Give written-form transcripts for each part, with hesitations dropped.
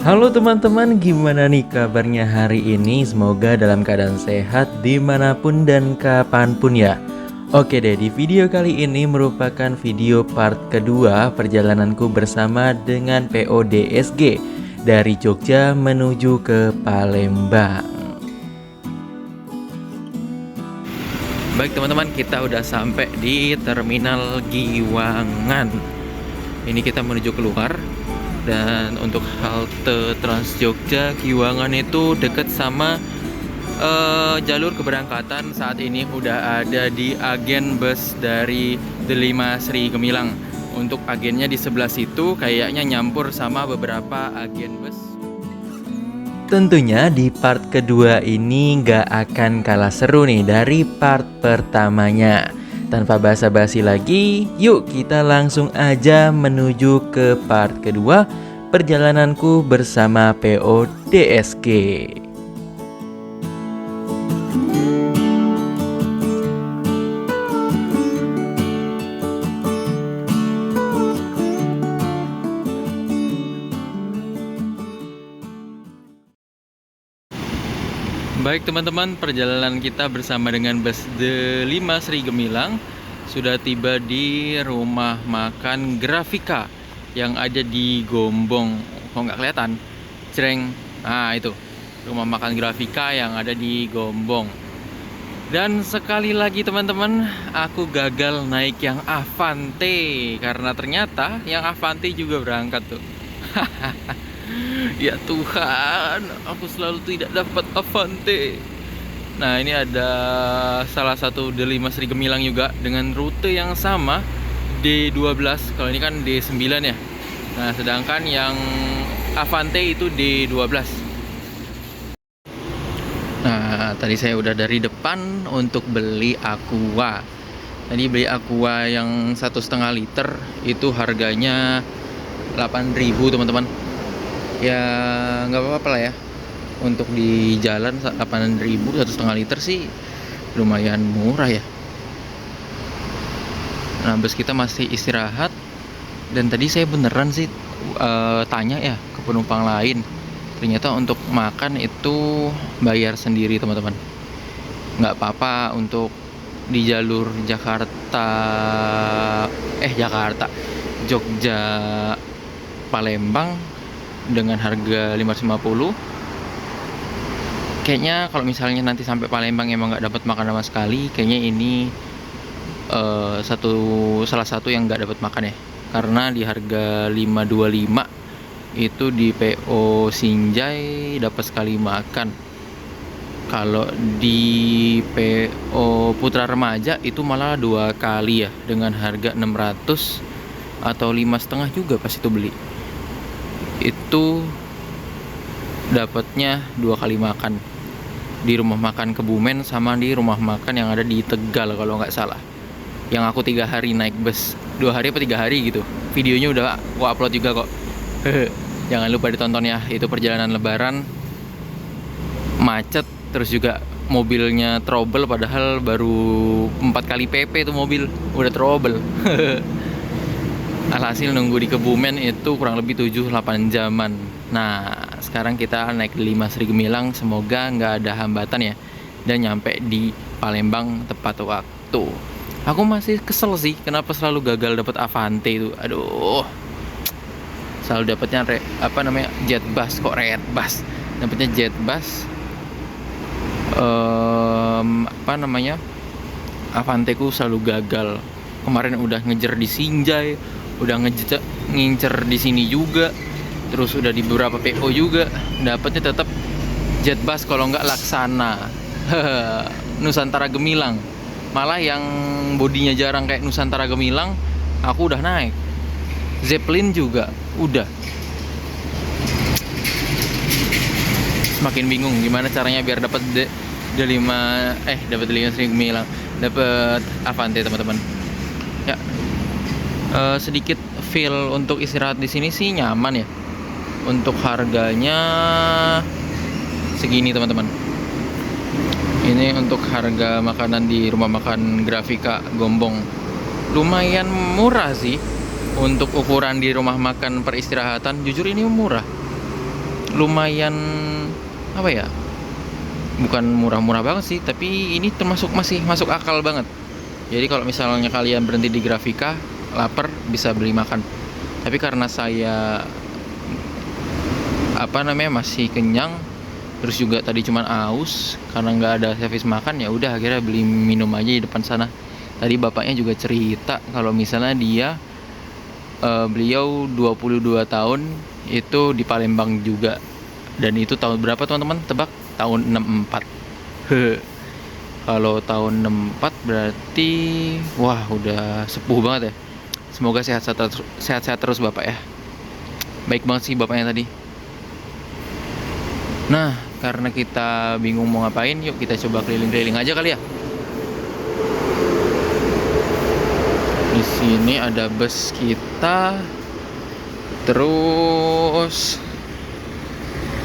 Halo teman-teman, gimana nih kabarnya hari ini? Semoga dalam keadaan sehat dimanapun dan kapanpun ya. Oke deh, di video kali ini merupakan video part kedua perjalananku bersama dengan PODSG dari Jogja menuju ke Palembang. Baik teman-teman, kita udah sampai di Terminal Giwangan. Ini kita menuju keluar. Dan untuk halte Trans Jogja Giwangan itu dekat sama jalur keberangkatan. Saat ini udah ada di agen bus dari Delima Sri Gemilang. Untuk agennya di sebelah situ kayaknya nyampur sama beberapa agen bus. Tentunya di part kedua ini nggak akan kalah seru nih dari part pertamanya. Tanpa basa-basi lagi, yuk kita langsung aja menuju ke part kedua perjalananku bersama PODSG. Baik teman-teman, perjalanan kita bersama dengan bus Delima Sri Gemilang sudah tiba di rumah makan Grafika yang ada di Gombong. Kok nggak kelihatan? Cereng. Nah itu, rumah makan Grafika yang ada di Gombong. Dan sekali lagi teman-teman, aku gagal naik yang Avante karena ternyata yang Avante juga berangkat tuh. Ya Tuhan, aku selalu tidak dapat Avante. Nah ini ada salah satu Delima Sri Gemilang juga dengan rute yang sama, D12. Kalau ini kan D9 ya. Nah sedangkan yang Avante itu D12. Nah tadi saya udah dari depan untuk beli Aqua. Tadi beli Aqua yang 1,5 liter itu harganya 8.000 teman-teman. Ya nggak apa-apa lah ya, untuk di jalan 8.000 1,5 liter sih lumayan murah ya. Nah bus kita masih istirahat dan tadi saya beneran sih tanya ya ke penumpang lain, ternyata untuk makan itu bayar sendiri teman-teman. Nggak apa-apa untuk di jalur Jogja Palembang dengan harga 550. Kayaknya kalau misalnya nanti sampai Palembang emang nggak dapat makan sama sekali, kayaknya ini salah satu yang nggak dapat makan ya, karena di harga 525 itu di PO Sinjai dapat sekali makan. Kalau di PO Putra Remaja itu malah 2 kali ya, dengan harga 600 atau 5,5 juga pas itu beli. Itu dapatnya 2 kali makan di rumah makan Kebumen sama di rumah makan yang ada di Tegal kalau nggak salah. Yang aku 3 hari naik bus, 2 hari apa 3 hari gitu. Videonya udah aku upload juga kok. Jangan lupa ditonton ya. Itu perjalanan lebaran, macet, terus juga mobilnya trouble, padahal baru 4 kali PP tuh mobil udah trouble. Alhasil nunggu di Kebumen itu kurang lebih 7-8 jaman. Nah sekarang kita naik di Delima Sri Gemilang, semoga nggak ada hambatan ya, dan nyampe di Palembang tepat waktu. Aku masih kesel sih kenapa selalu gagal dapat Avante itu. Aduh, selalu dapatnya jet bus, kok red bus, dapatnya jet bus. Avante ku selalu gagal. Kemarin udah ngejar di Sinjai, udah ngincer di sini juga, terus udah di beberapa PO juga, dapetnya tetap jet bus kalau nggak Laksana. Nusantara Gemilang, malah yang bodinya jarang kayak Nusantara Gemilang aku udah naik. Zeppelin juga udah. Semakin bingung gimana caranya biar dapat Delima Sri Gemilang, dapat Avante teman-teman ya. Sedikit feel untuk istirahat di sini sih nyaman ya. Untuk harganya segini teman-teman. Ini untuk harga makanan di rumah makan Grafika Gombong. Lumayan murah sih untuk ukuran di rumah makan peristirahatan. Jujur ini murah. lumayan apa ya, bukan murah-murah banget sih, tapi ini termasuk masih masuk akal banget. Jadi kalau misalnya kalian berhenti di Grafika, lapar bisa beli makan. Tapi karena saya masih kenyang, terus juga tadi cuman aus karena nggak ada servis makan, ya udah akhirnya beli minum aja di depan sana. Tadi bapaknya juga cerita kalau misalnya beliau 22 tahun itu di Palembang juga. Dan itu tahun berapa teman-teman? Tebak, tahun 64. Kalau tahun 64 berarti wah udah sepuh banget ya. Semoga sehat-sehat terus bapak ya. Baik banget sih bapaknya tadi. Nah, karena kita bingung mau ngapain, yuk kita coba keliling-keliling aja kali ya. Di sini ada bus kita. Terus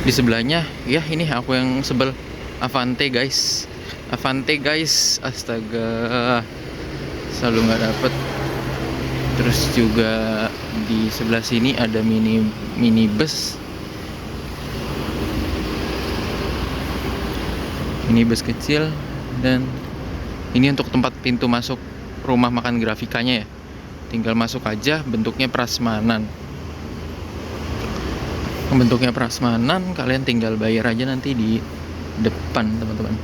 di sebelahnya, ya ini aku yang sebel, Avante guys. Avante guys, astaga, selalu nggak dapet. Terus juga di sebelah sini ada minibus. Ini bus kecil, dan ini untuk tempat pintu masuk rumah makan Grafikanya ya. Tinggal masuk aja, bentuknya prasmanan. Bentuknya prasmanan, kalian tinggal bayar aja nanti di depan teman-teman.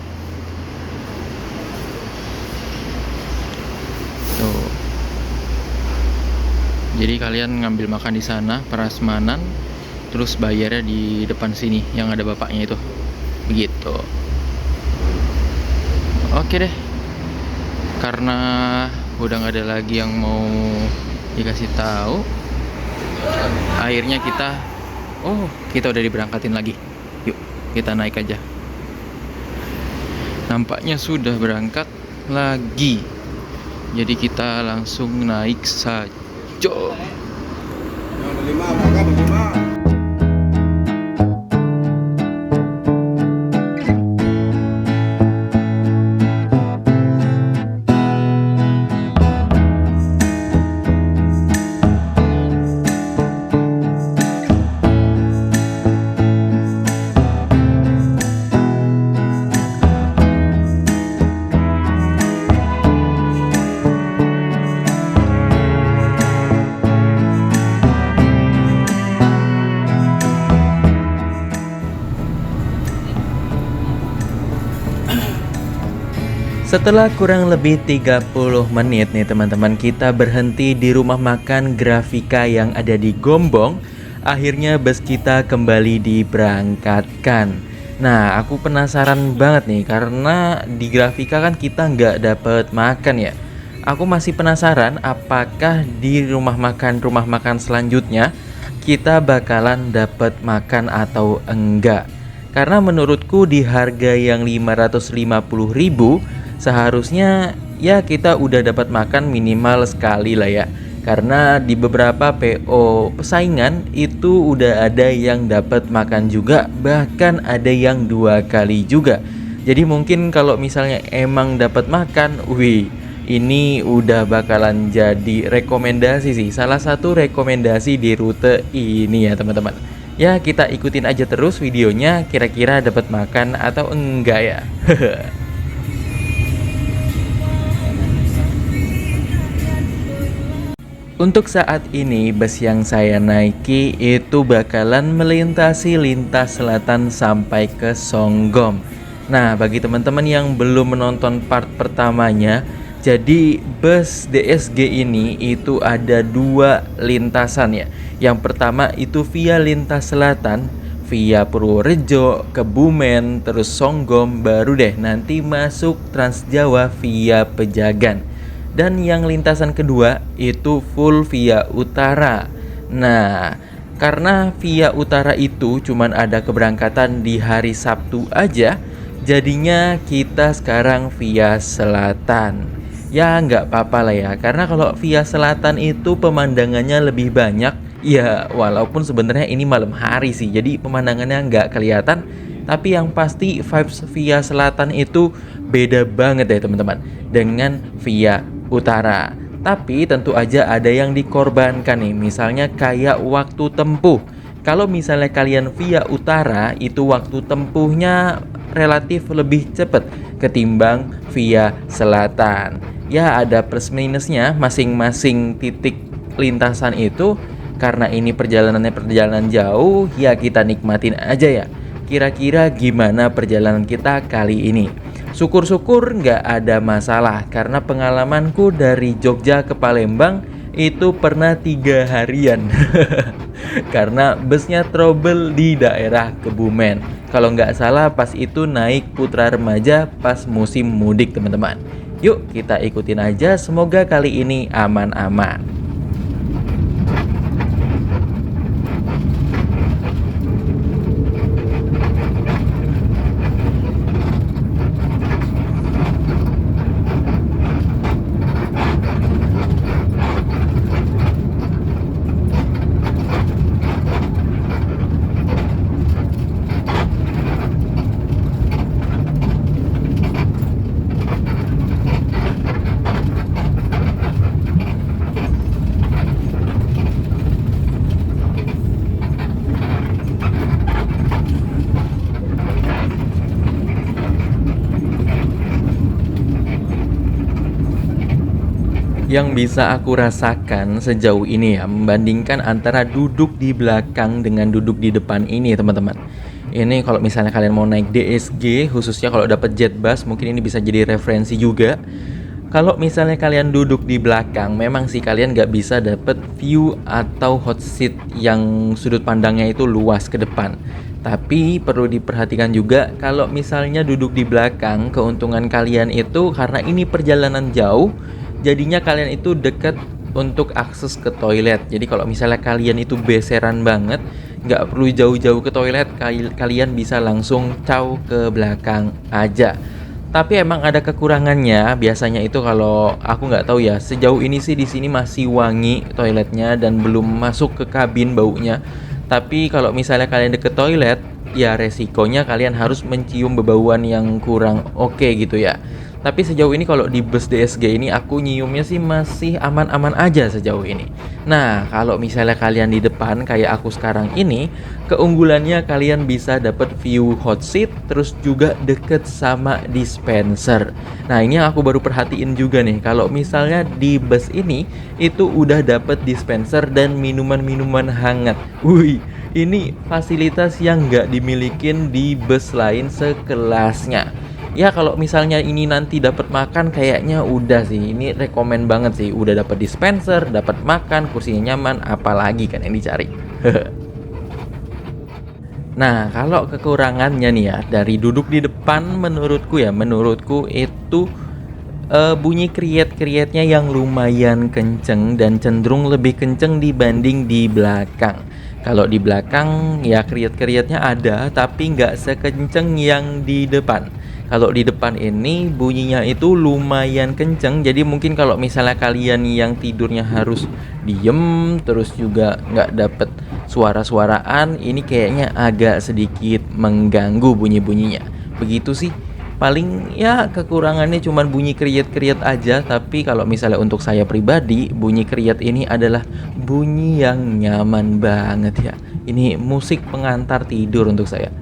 Tuh. Jadi kalian ngambil makan di sana prasmanan, terus bayarnya di depan sini yang ada bapaknya itu. Begitu. Oke deh, karena udah nggak ada lagi yang mau dikasih tahu, akhirnya kita udah diberangkatin lagi. Yuk kita naik aja. Nampaknya sudah berangkat lagi, jadi kita langsung naik saja. Setelah kurang lebih 30 menit nih teman-teman, kita berhenti di rumah makan Grafika yang ada di Gombong. Akhirnya bus kita kembali diberangkatkan. Nah, aku penasaran banget nih, karena di Grafika kan kita nggak dapet makan ya. Aku masih penasaran apakah di rumah makan selanjutnya kita bakalan dapet makan atau enggak. Karena menurutku di harga yang 550.000 seharusnya ya kita udah dapat makan minimal sekali lah ya. Karena di beberapa PO pesaingan itu udah ada yang dapat makan juga, bahkan ada yang 2 kali juga. Jadi mungkin kalau misalnya emang dapat makan, ini udah bakalan jadi rekomendasi sih, salah satu rekomendasi di rute ini ya teman-teman. Ya kita ikutin aja terus videonya, kira-kira dapat makan atau enggak ya. Untuk saat ini bus yang saya naiki itu bakalan melintasi lintas selatan sampai ke Songgom. Nah, bagi teman-teman yang belum menonton part pertamanya, jadi bus DSG ini itu ada 2 lintasan ya. Yang pertama itu via lintas selatan, via Purworejo, Kebumen, terus Songgom, baru deh nanti masuk Trans Jawa via Pejagan. Dan yang lintasan kedua itu full via utara. Nah, karena via utara itu cuman ada keberangkatan di hari Sabtu aja, jadinya kita sekarang via selatan. Ya nggak apa-apa lah ya, karena kalau via selatan itu pemandangannya lebih banyak. Ya walaupun sebenarnya ini malam hari sih, jadi pemandangannya nggak kelihatan. Tapi yang pasti vibes via selatan itu beda banget ya teman-teman dengan via utara. Tapi tentu aja ada yang dikorbankan nih, misalnya kayak waktu tempuh. Kalau misalnya kalian via utara, itu waktu tempuhnya relatif lebih cepat ketimbang via selatan. Ya, ada plus minusnya masing-masing titik lintasan itu. Karena ini perjalanan jauh, ya kita nikmatin aja ya. Kira-kira gimana perjalanan kita kali ini? Syukur-syukur nggak ada masalah, karena pengalamanku dari Jogja ke Palembang itu pernah 3 harian. Karena busnya trouble di daerah Kebumen. Kalau nggak salah pas itu naik Putra Remaja pas musim mudik teman-teman. Yuk kita ikutin aja, semoga kali ini aman-aman. Yang bisa aku rasakan sejauh ini ya, membandingkan antara duduk di belakang dengan duduk di depan ini teman-teman. Ini kalau misalnya kalian mau naik DSG, khususnya kalau dapat jet bus, mungkin ini bisa jadi referensi juga. Kalau misalnya kalian duduk di belakang, memang sih kalian nggak bisa dapat view atau hot seat yang sudut pandangnya itu luas ke depan. Tapi perlu diperhatikan juga, kalau misalnya duduk di belakang, keuntungan kalian itu karena ini perjalanan jauh, jadinya kalian itu dekat untuk akses ke toilet. Jadi kalau misalnya kalian itu beseran banget, nggak perlu jauh-jauh ke toilet, kalian bisa langsung caw ke belakang aja. Tapi emang ada kekurangannya. Biasanya itu kalau aku nggak tahu ya, sejauh ini sih di sini masih wangi toiletnya dan belum masuk ke kabin baunya. Tapi kalau misalnya kalian deket toilet, ya resikonya kalian harus mencium bebauan yang kurang oke gitu ya. Tapi sejauh ini kalau di bus DSG ini aku nyiumnya sih masih aman-aman aja sejauh ini. Nah, kalau misalnya kalian di depan kayak aku sekarang ini, keunggulannya kalian bisa dapat view hot seat, terus juga deket sama dispenser. Nah, ini yang aku baru perhatiin juga nih. Kalau misalnya di bus ini itu udah dapat dispenser dan minuman-minuman hangat. Wih, ini fasilitas yang nggak dimilikin di bus lain sekelasnya. Ya kalau misalnya ini nanti dapat makan, kayaknya udah sih, ini rekomen banget sih. Udah dapat dispenser, dapat makan, kursinya nyaman, apalagi kan yang dicari. Nah, kalau kekurangannya nih ya, dari duduk di depan menurutku itu bunyi kriet-krietnya yang lumayan kenceng dan cenderung lebih kenceng dibanding di belakang. Kalau di belakang ya kriet-krietnya ada, tapi nggak sekenceng yang di depan. Kalau di depan ini bunyinya itu lumayan kenceng, jadi mungkin kalau misalnya kalian yang tidurnya harus diem, terus juga nggak dapet suara-suaraan, ini kayaknya agak sedikit mengganggu bunyi-bunyinya. Begitu sih. Paling ya kekurangannya cuman bunyi kriet-kriet aja, tapi kalau misalnya untuk saya pribadi, bunyi kriet ini adalah bunyi yang nyaman banget ya. Ini musik pengantar tidur untuk saya.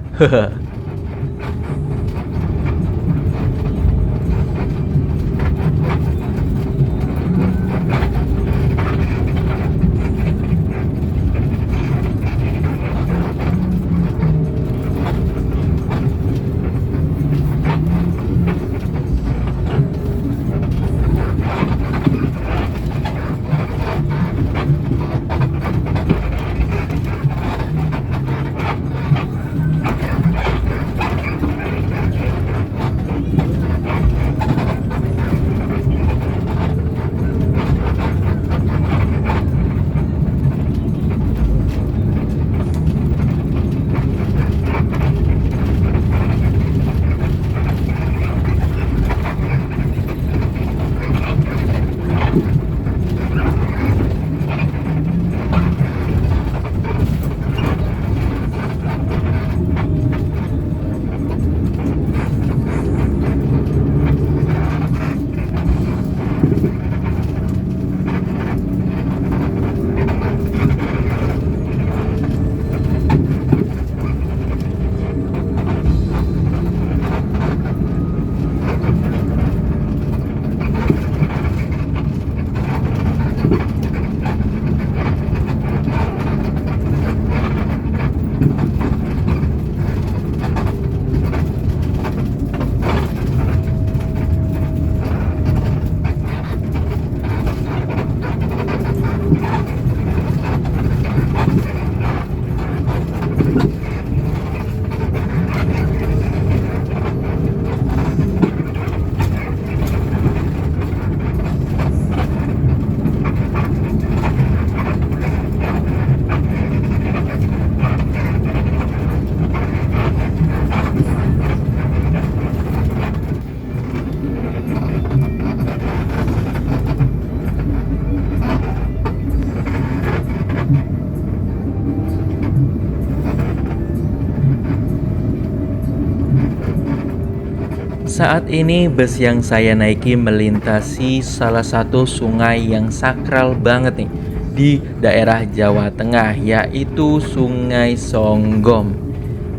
Saat ini bus yang saya naiki melintasi salah satu sungai yang sakral banget nih di daerah Jawa Tengah, yaitu Sungai Songgom.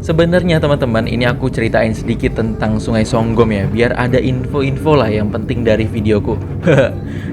Sebenarnya teman-teman, ini aku ceritain sedikit tentang Sungai Songgom ya, biar ada info-info lah yang penting dari videoku.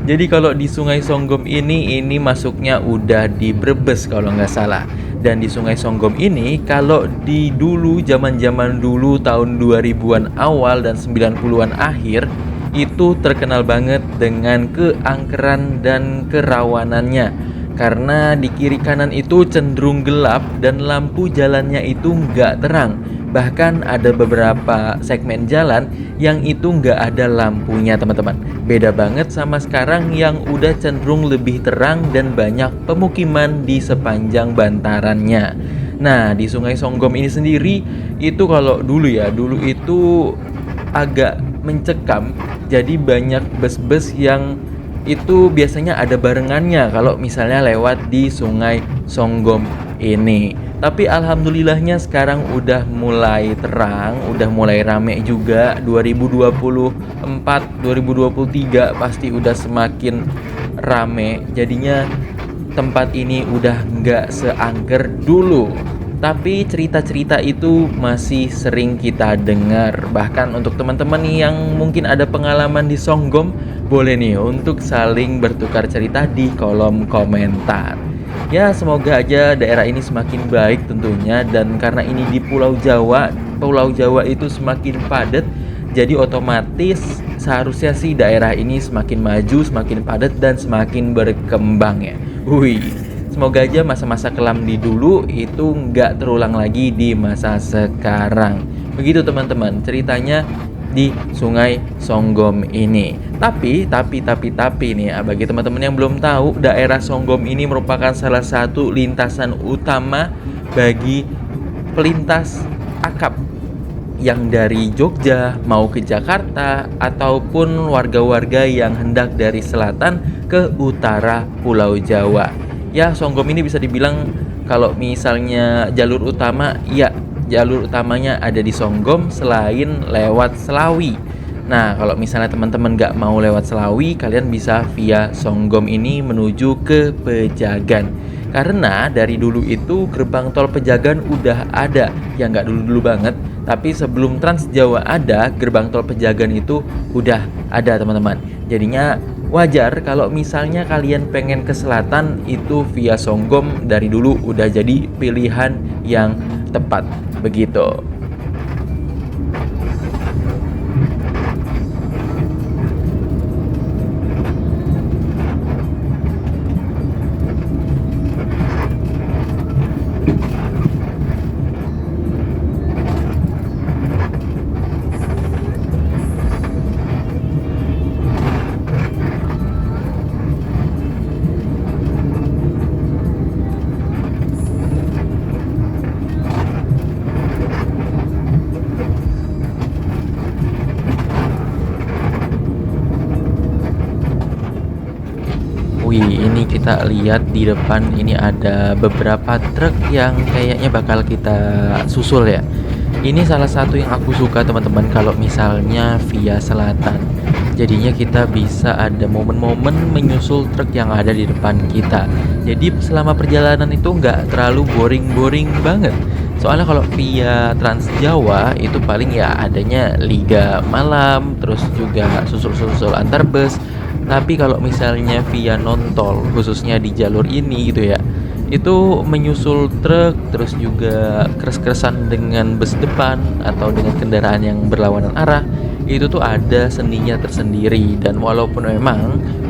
Jadi kalau di Sungai Songgom ini masuknya udah di Brebes kalau nggak salah. Dan di Sungai Songgom ini, kalau di dulu, zaman-zaman dulu tahun 2000-an awal dan 90-an akhir, itu terkenal banget dengan keangkeran dan kerawanannya. Karena di kiri kanan itu cenderung gelap dan lampu jalannya itu nggak terang. Bahkan ada beberapa segmen jalan yang itu nggak ada lampunya teman-teman. Beda banget sama sekarang yang udah cenderung lebih terang dan banyak pemukiman di sepanjang bantarannya. Nah, di Sungai Songgom ini sendiri itu kalau dulu itu agak mencekam. Jadi banyak bus-bus yang itu biasanya ada barengannya kalau misalnya lewat di Sungai Songgom ini. Tapi alhamdulillahnya sekarang udah mulai terang, udah mulai rame juga. 2024, 2023 pasti udah semakin rame. Jadinya tempat ini udah nggak seangker dulu. Tapi cerita-cerita itu masih sering kita dengar. Bahkan untuk teman-teman yang mungkin ada pengalaman di Songgom, boleh nih untuk saling bertukar cerita di kolom komentar. Ya, semoga aja daerah ini semakin baik tentunya. Dan karena ini di Pulau Jawa itu semakin padat, jadi otomatis seharusnya sih daerah ini semakin maju, semakin padat, dan semakin berkembang ya. Semoga aja masa-masa kelam di dulu itu nggak terulang lagi di masa sekarang. Begitu teman-teman ceritanya di Sungai Songgom ini. Tapi nih ya, bagi teman-teman yang belum tahu, daerah Songgom ini merupakan salah satu lintasan utama bagi pelintas akap yang dari Jogja mau ke Jakarta ataupun warga-warga yang hendak dari selatan ke utara Pulau Jawa. Ya, Songgom ini bisa dibilang kalau misalnya jalur utama, ya jalur utamanya ada di Songgom selain lewat Selawi. Nah, kalau misalnya teman-teman nggak mau lewat Selawi, kalian bisa via Songgom ini menuju ke Pejagan. Karena dari dulu itu gerbang tol Pejagan udah ada, ya nggak dulu-dulu banget. Tapi sebelum Trans Jawa ada, gerbang tol Pejagan itu udah ada teman-teman. Jadinya wajar kalau misalnya kalian pengen ke selatan itu via Songgom dari dulu udah jadi pilihan yang tepat begitu. Ini kita lihat di depan ini ada beberapa truk yang kayaknya bakal kita susul ya. Ini salah satu yang aku suka teman-teman kalau misalnya via selatan. Jadinya kita bisa ada momen-momen menyusul truk yang ada di depan kita. Jadi selama perjalanan itu nggak terlalu boring-boring banget. Soalnya kalau via Trans Jawa itu paling ya adanya liga malam, terus juga susul-susul antar bus. Tapi kalau misalnya via non-tol, khususnya di jalur ini gitu ya, itu menyusul truk, terus juga keres-keresan dengan bus depan atau dengan kendaraan yang berlawanan arah, itu tuh ada seninya tersendiri. Dan walaupun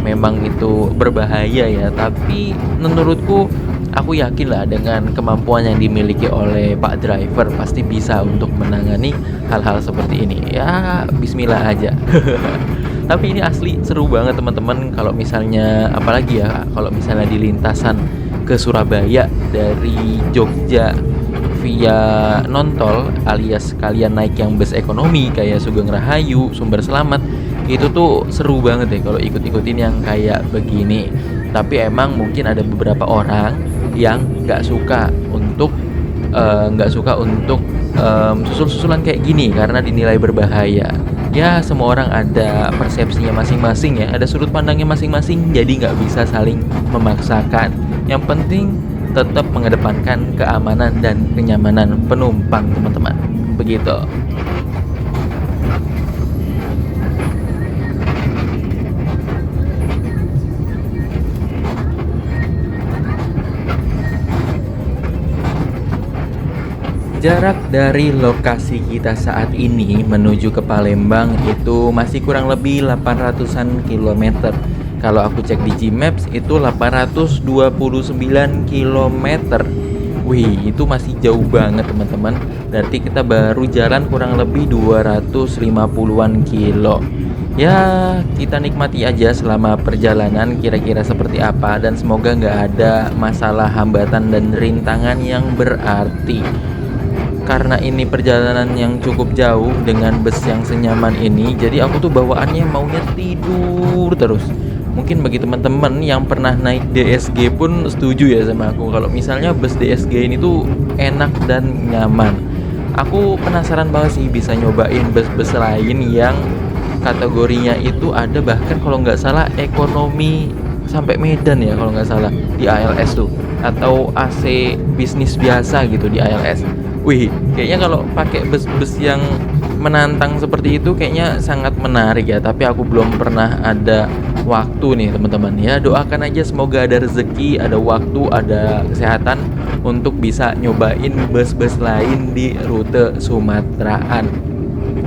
memang itu berbahaya ya, tapi menurutku aku yakin lah dengan kemampuan yang dimiliki oleh Pak Driver pasti bisa untuk menangani hal-hal seperti ini. Ya, bismillah aja. Tapi ini asli seru banget teman-teman kalau misalnya, apalagi ya kalau misalnya di lintasan ke Surabaya dari Jogja via non-tol alias kalian naik yang bus ekonomi kayak Sugeng Rahayu, Sumber Selamat, itu tuh seru banget deh kalau ikut-ikutin yang kayak begini. Tapi emang mungkin ada beberapa orang yang nggak suka untuk susul-susulan kayak gini karena dinilai berbahaya. ya semua orang ada persepsinya masing-masing ya, ada sudut pandangnya masing-masing, jadi nggak bisa saling memaksakan. Yang penting tetap mengedepankan keamanan dan kenyamanan penumpang, teman-teman. Begitu. Jarak dari lokasi kita saat ini menuju ke Palembang itu masih kurang lebih 800-an kilometer. Kalau aku cek di Gmaps itu 829 kilometer. Wih, itu masih jauh banget, teman-teman. Berarti kita baru jalan kurang lebih 250-an kilo. Ya, kita nikmati aja selama perjalanan kira-kira seperti apa, dan semoga nggak ada masalah hambatan dan rintangan yang berarti. Karena ini perjalanan yang cukup jauh dengan bus yang senyaman ini, jadi aku tuh bawaannya maunya tidur terus. Mungkin bagi teman-teman yang pernah naik DSG pun setuju ya sama aku, kalau misalnya bus DSG ini tuh enak dan nyaman. Aku penasaran banget sih bisa nyobain bus-bus lain yang kategorinya itu ada, bahkan kalau nggak salah ekonomi sampai Medan ya kalau nggak salah di ALS tuh, atau AC bisnis biasa gitu di ALS. Wih, kayaknya kalau pakai bus-bus yang menantang seperti itu kayaknya sangat menarik ya. Tapi aku belum pernah ada waktu nih, teman-teman. Ya, doakan aja semoga ada rezeki, ada waktu, ada kesehatan untuk bisa nyobain bus-bus lain di rute Sumateraan.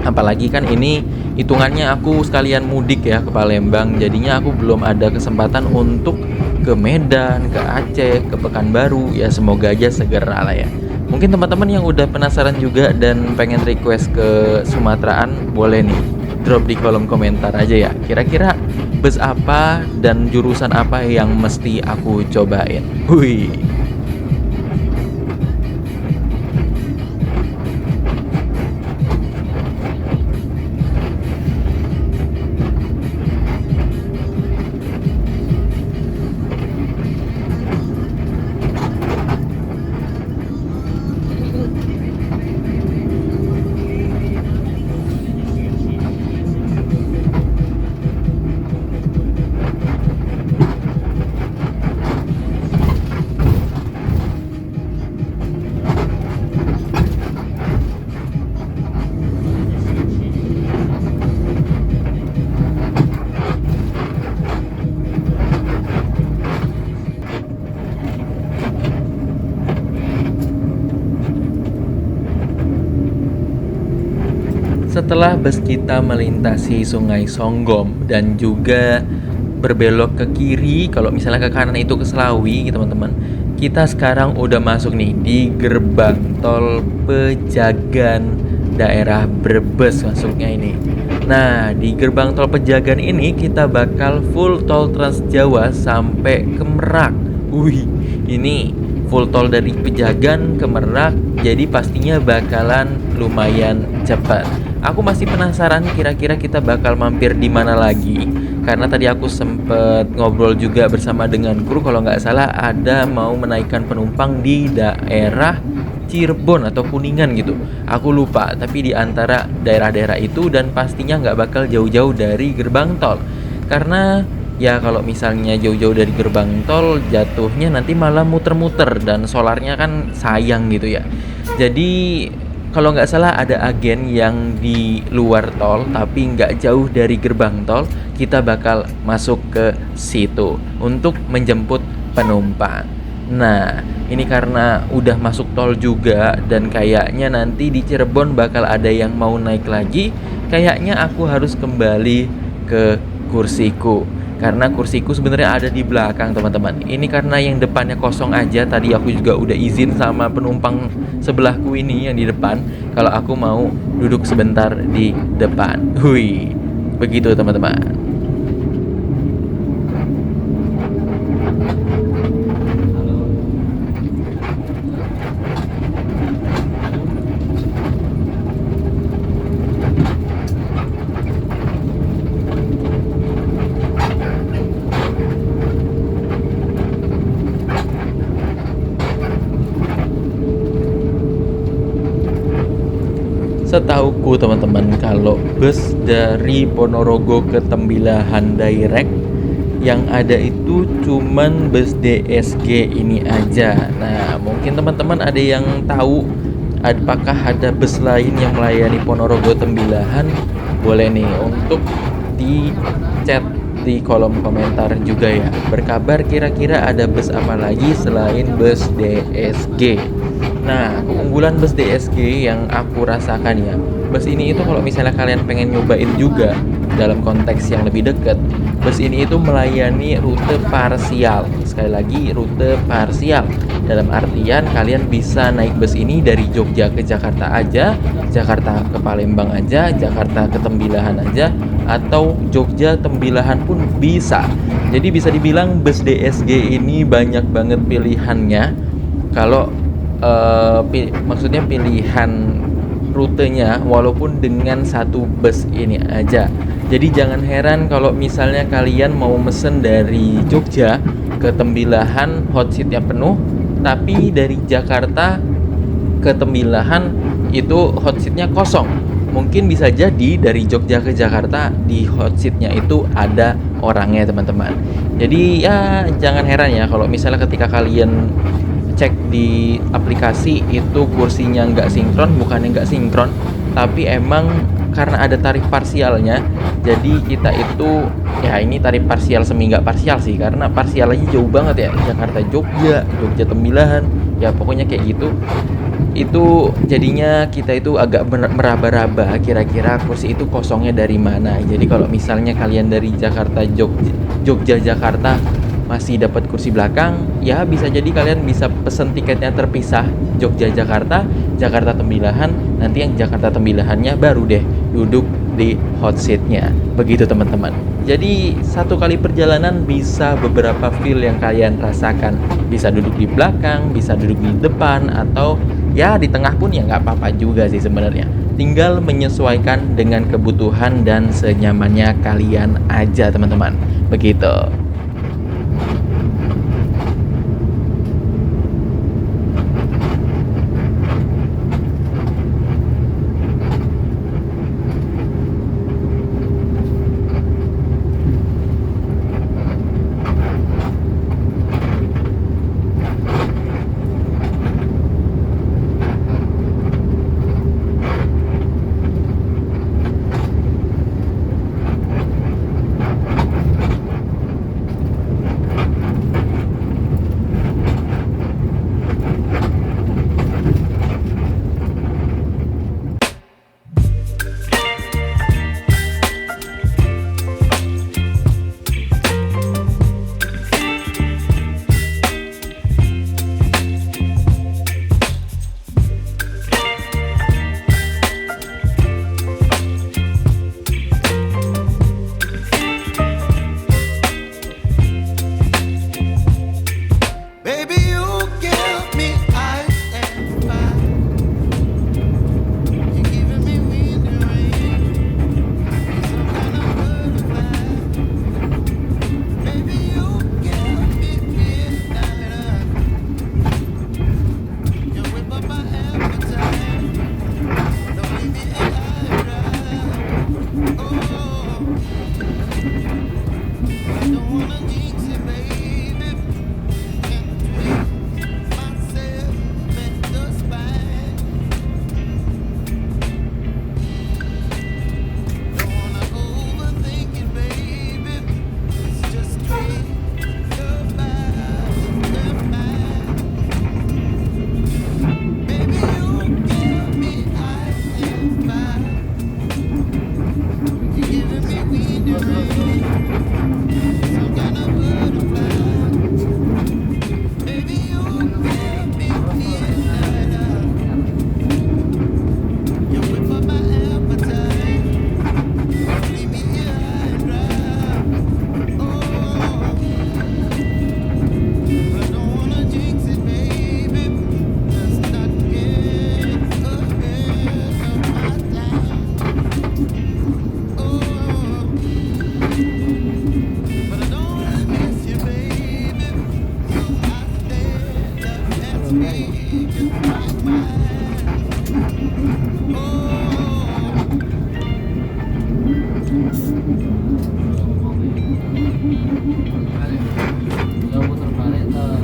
Apalagi kan ini hitungannya aku sekalian mudik ya ke Palembang. Jadinya aku belum ada kesempatan untuk ke Medan, ke Aceh, ke Pekanbaru. Ya semoga aja segera lah ya. Mungkin teman-teman yang udah penasaran juga dan pengen request ke Sumateraan, boleh nih drop di kolom komentar aja ya. Kira-kira bus apa dan jurusan apa yang mesti aku cobain. Wih. Setelah bus kita melintasi Sungai Songgom dan juga berbelok ke kiri, kalau misalnya ke kanan itu ke Selawi, teman-teman. Kita sekarang udah masuk nih di gerbang tol Pejagan daerah Brebes masuknya ini. Nah, di gerbang tol Pejagan ini kita bakal full tol Trans Jawa sampai ke Merak. Wih, ini full tol dari Pejagan ke Merak, jadi pastinya bakalan lumayan cepat. Aku masih penasaran kira-kira kita bakal mampir di mana lagi, karena tadi aku sempet ngobrol juga bersama dengan kru, kalau nggak salah ada mau menaikkan penumpang di daerah Cirebon atau Kuningan gitu. Aku lupa, tapi di antara daerah-daerah itu, dan pastinya nggak bakal jauh-jauh dari gerbang tol. Karena ya kalau misalnya jauh-jauh dari gerbang tol, jatuhnya nanti malah muter-muter dan solarnya kan sayang gitu ya. Jadi kalau nggak salah ada agen yang di luar tol tapi nggak jauh dari gerbang tol, kita bakal masuk ke situ untuk menjemput penumpang. Nah, ini karena udah masuk tol juga dan kayaknya nanti di Cirebon bakal ada yang mau naik lagi, kayaknya aku harus kembali ke kursiku. Karena kursiku sebenarnya ada di belakang, teman-teman. Ini karena yang depannya kosong aja. Tadi aku juga udah izin sama penumpang sebelahku ini yang di depan, kalau aku mau duduk sebentar di depan. Hui, begitu teman-teman. Setauku teman-teman, kalau bus dari Ponorogo ke Tembilahan direct yang ada itu cuman bus DSG ini aja. Nah, mungkin teman-teman ada yang tahu apakah ada bus lain yang melayani Ponorogo Tembilahan? Boleh nih untuk di chat di kolom komentar juga ya. Berkabar kira-kira ada bus apa lagi selain bus DSG. Nah, keunggulan bus DSG yang aku rasakan ya, bus ini itu kalau misalnya kalian pengen nyobain juga dalam konteks yang lebih dekat, bus ini itu melayani rute parsial. Sekali lagi, rute parsial. Dalam artian kalian bisa naik bus ini dari Jogja ke Jakarta aja, Jakarta ke Palembang aja, Jakarta ke Tembilahan aja, atau Jogja Tembilahan pun bisa. Jadi bisa dibilang bus DSG ini banyak banget pilihannya. Kalau maksudnya pilihan rutenya walaupun dengan satu bus ini aja. Jadi jangan heran kalau misalnya kalian mau mesen dari Jogja ke Tembilahan hot seatnya penuh, tapi dari Jakarta ke Tembilahan itu hot seatnya kosong. Mungkin bisa jadi dari Jogja ke Jakarta di hot seatnya itu ada orangnya teman-teman. Jadi ya jangan heran ya kalau misalnya ketika kalian cek di aplikasi itu kursinya nggak sinkron, bukannya nggak sinkron, tapi emang karena ada tarif parsialnya. Jadi kita itu ya ini tarif parsial semi nggak parsial sih, karena parsial aja jauh banget ya, Jakarta Jogja, Jogja Tembilahan, ya pokoknya kayak gitu. Itu jadinya kita itu agak meraba-raba kira-kira kursi itu kosongnya dari mana. Jadi kalau misalnya kalian dari Jakarta Jogja Jakarta masih dapat kursi belakang, ya bisa jadi kalian bisa pesen tiketnya terpisah, Jogja Jakarta, Jakarta Tembilahan, nanti yang Jakarta Tembilahannya baru deh duduk di hot seatnya. Begitu teman-teman. Jadi satu kali perjalanan bisa beberapa feel yang kalian rasakan. Bisa duduk di belakang, bisa duduk di depan, atau ya di tengah pun ya nggak apa-apa juga sih sebenarnya. Tinggal menyesuaikan dengan kebutuhan dan senyamannya kalian aja teman-teman. Begitu. Oh Udah putar balik tuh.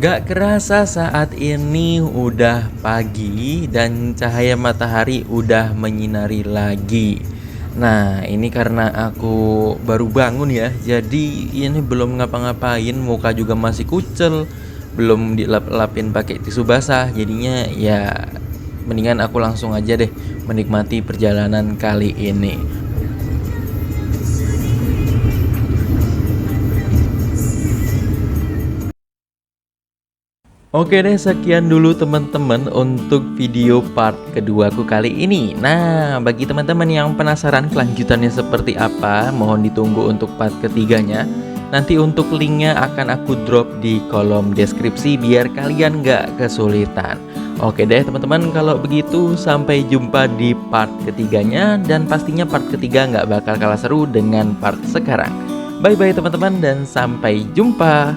Gak kerasa saat ini udah pagi dan cahaya matahari udah menyinari lagi. Nah, ini karena aku baru bangun ya, jadi ini belum ngapa-ngapain, muka juga masih kucel, belum dilap-lapin pakai tisu basah. Jadinya ya mendingan aku langsung aja deh menikmati perjalanan kali ini. Oke deh, sekian dulu teman-teman untuk video part keduaku kali ini. Nah, bagi teman-teman yang penasaran kelanjutannya seperti apa, mohon ditunggu untuk part ketiganya. Nanti untuk linknya akan aku drop di kolom deskripsi biar kalian gak kesulitan. Oke deh teman-teman, kalau begitu sampai jumpa di part ketiganya. Dan pastinya part ketiga gak bakal kalah seru dengan part sekarang. Bye-bye teman-teman dan sampai jumpa.